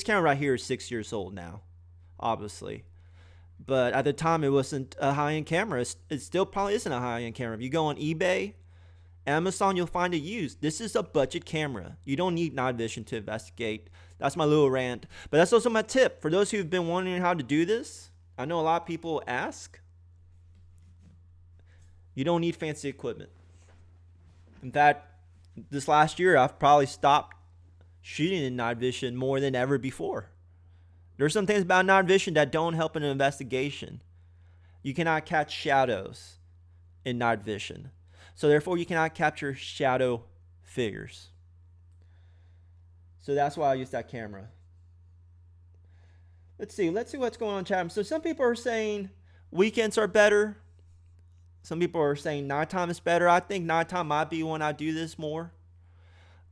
camera right here is 6 years old now, obviously. But at the time, it wasn't a high-end camera. It still probably isn't a high-end camera. If you go on eBay, Amazon, you'll find it used. This is a budget camera. You don't need night vision to investigate. That's my little rant. But that's also my tip. For those who've been wondering how to do this, I know a lot of people ask. You don't need fancy equipment. In fact, this last year, I've probably stopped shooting in night vision more than ever before. There's some things about night vision that don't help in an investigation. You cannot catch shadows in night vision. So therefore, you cannot capture shadow figures. So that's why I use that camera. Let's see what's going on in chat. So some people are saying weekends are better. Some people are saying nighttime is better. I think nighttime might be when I do this more.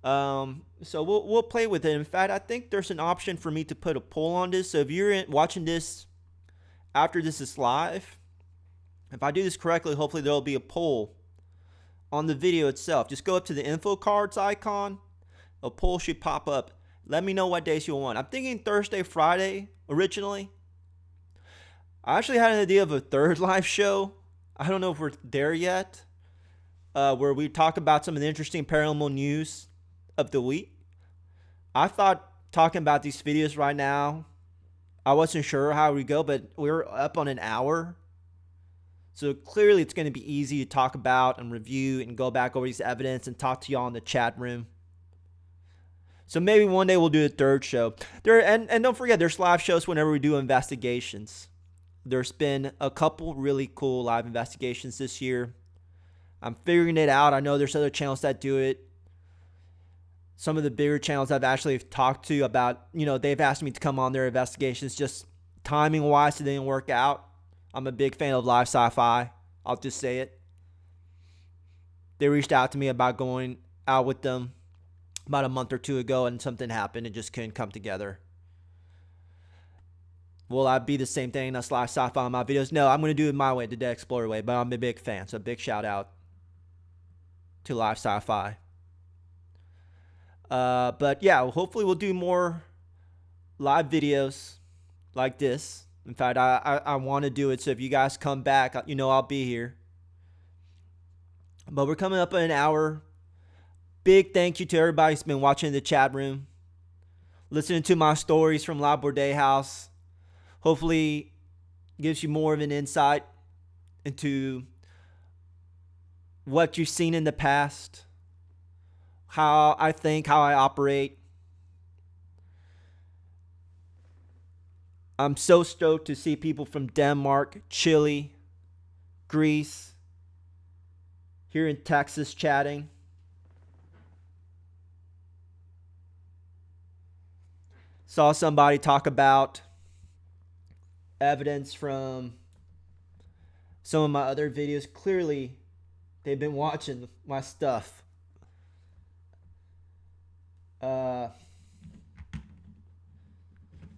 So we'll play with it. In fact, I think there's an option for me to put a poll on this. So if you're watching this after this is live, if I do this correctly, hopefully there'll be a poll on the video itself. Just go up to the info cards icon. A poll should pop up. Let me know what days you want. I'm thinking Thursday, Friday originally. I actually had an idea of a third live show. I don't know if we're there yet. Where we talk about some of the interesting paranormal news of the week. I thought talking about these videos right now, I wasn't sure how we go, but we're up on an hour. So clearly it's going to be easy to talk about and review and go back over these evidence and talk to y'all in the chat room. So maybe one day we'll do a third show. And don't forget, there's live shows whenever we do investigations. There's been a couple really cool live investigations this year. I'm figuring it out. I know there's other channels that do it. Some of the bigger channels I've actually talked to about, they've asked me to come on their investigations. Just timing wise, it didn't work out. I'm a big fan of live sci-fi. I'll just say it. They reached out to me about going out with them about a month or two ago, and something happened. It just couldn't come together. Will I be the same thing as live sci-fi on my videos? No, I'm going to do it my way, the Dead Explorer way, but I'm a big fan. So big shout out to live sci-fi. But yeah, hopefully we'll do more live videos like this. In fact, I want to do it. So if you guys come back, I'll be here. But we're coming up in an hour. Big thank you to everybody who's been watching in the chat room, listening to my stories from Labor Day House. Hopefully gives you more of an insight into what you've seen in the past, how I think, how I operate. I'm so stoked to see people from Denmark, Chile, Greece, here in Texas chatting. Saw somebody talk about evidence from some of my other videos. Clearly, they've been watching my stuff.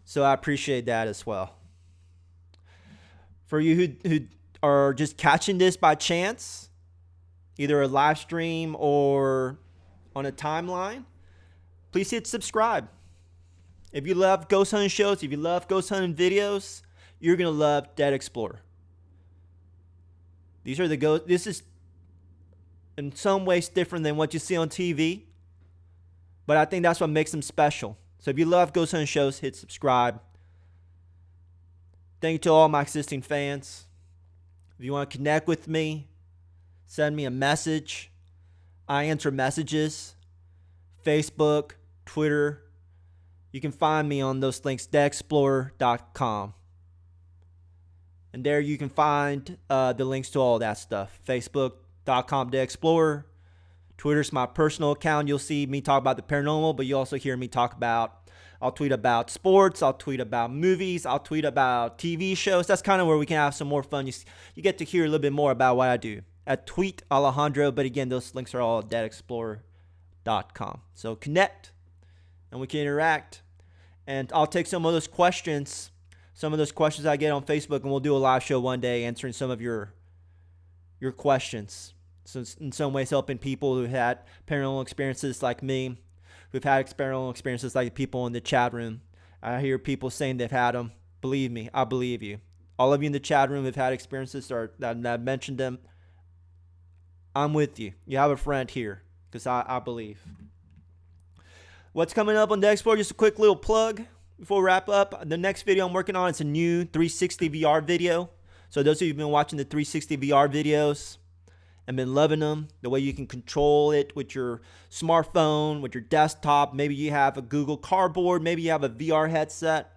So I appreciate that as well. For you who are just catching this by chance, either a live stream or on a timeline, please hit subscribe. If you love ghost hunting shows, if you love ghost hunting videos, you're going to love Dead Explorer. These are the ghosts. This is in some ways different than what you see on TV, but I think that's what makes them special. So if you love ghost hunting shows, hit subscribe. Thank you to all my existing fans. If you want to connect with me, send me a message. I answer messages. Facebook, Twitter. You can find me on those links, deadexplorer.com. And there you can find the links to all that stuff. Facebook.com deadexplorer. Twitter's my personal account. You'll see me talk about the paranormal, but you also hear me talk about, I'll tweet about sports, I'll tweet about movies, I'll tweet about TV shows. That's kind of where we can have some more fun. You get to hear a little bit more about what I do at Tweet Alejandro, but again, those links are all at deadexplorer.com. So connect and we can interact. And I'll take some of those questions I get on Facebook, and we'll do a live show one day answering some of your questions. So in some ways helping people who had paranormal experiences like me, who've had paranormal experiences like the people in the chat room. I hear people saying they've had them. Believe me, I believe you. All of you in the chat room have had experiences or that mentioned them. I'm with you. You have a friend here because I believe. What's coming up on Dead Explorer? Just a quick little plug before we wrap up. The next video I'm working on is a new 360 VR video. So those of you who've been watching the 360 VR videos, and been loving them. The way you can control it with your smartphone, with your desktop. Maybe you have a Google Cardboard. Maybe you have a VR headset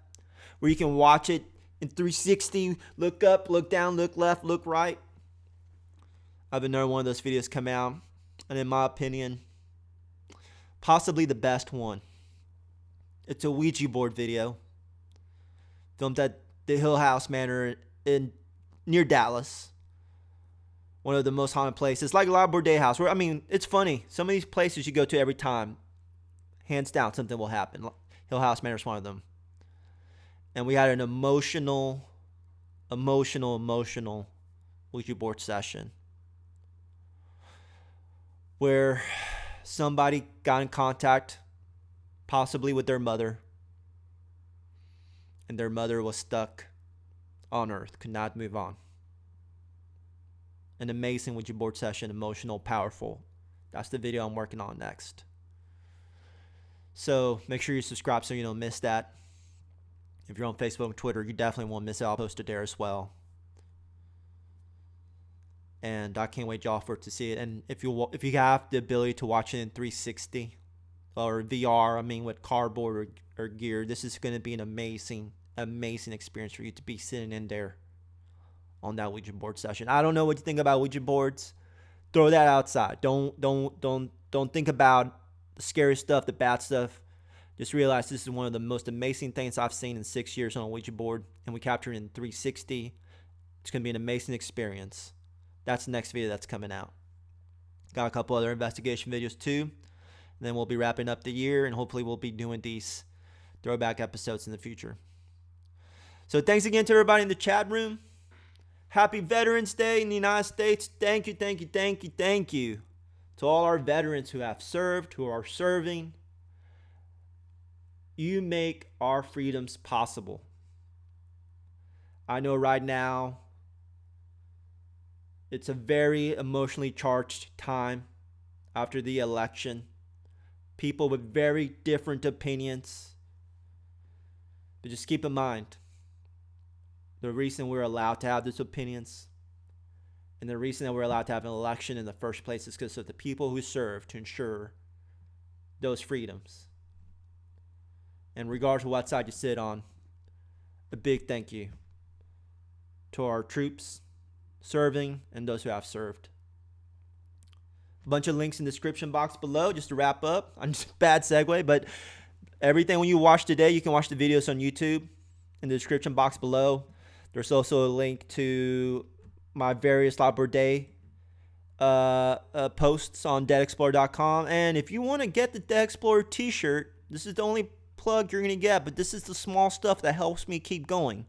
where you can watch it in 360. Look up, look down, look left, look right. I have another one of those videos come out. And in my opinion, possibly the best one. It's a Ouija board video filmed at the Hill House Manor near Dallas. One of the most haunted places, like Labor Day House. Where, I mean, it's funny. Some of these places you go to every time, hands down, something will happen. Hill House Manor is one of them. And we had an emotional Ouija board session where somebody got in contact, possibly with their mother, and their mother was stuck on earth, could not move on. An amazing Ouija board session, emotional, powerful. That's the video I'm working on next. So make sure you subscribe so you don't miss that. If you're on Facebook and Twitter, you definitely won't miss it. I'll post it there as well. And I can't wait y'all for it to see it. And if you have the ability to watch it in 360 or VR, I mean with cardboard or gear, this is going to be an amazing experience for you to be sitting in there on that Ouija board session. I don't know what you think about Ouija boards. Throw that outside. Don't think about the scary stuff, the bad stuff. Just realize this is one of the most amazing things I've seen in 6 years on a Ouija board, and we captured it in 360. It's going to be an amazing experience. That's the next video that's coming out. Got a couple other investigation videos too. And then we'll be wrapping up the year, and hopefully we'll be doing these throwback episodes in the future. So thanks again to everybody in the chat room. Happy Veterans Day in the United States. Thank you to all our veterans who have served, who are serving. You make our freedoms possible. I know right now it's a very emotionally charged time after the election. People with very different opinions. But just keep in mind, the reason we're allowed to have those opinions and the reason that we're allowed to have an election in the first place is because of the people who serve to ensure those freedoms. And regardless of what side you sit on, a big thank you to our troops serving and those who have served. A bunch of links in the description box below just to wrap up. I'm just a bad segue, but everything when you watch today, you can watch the videos on YouTube in the description box below. There's also a link to my various Labor Day posts on deadexplorer.com. And if you want to get the Dead Explorer t-shirt, this is the only plug you're going to get, but this is the small stuff that helps me keep going.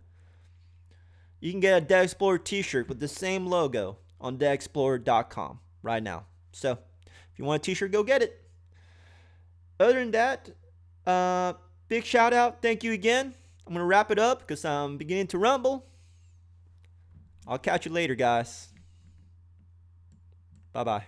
You can get a Dead Explorer t-shirt with the same logo on deadexplorer.com right now. So if you want a t-shirt, go get it. Other than that, big shout out. Thank you again. I'm going to wrap it up because I'm beginning to rumble. I'll catch you later, guys. Bye-bye.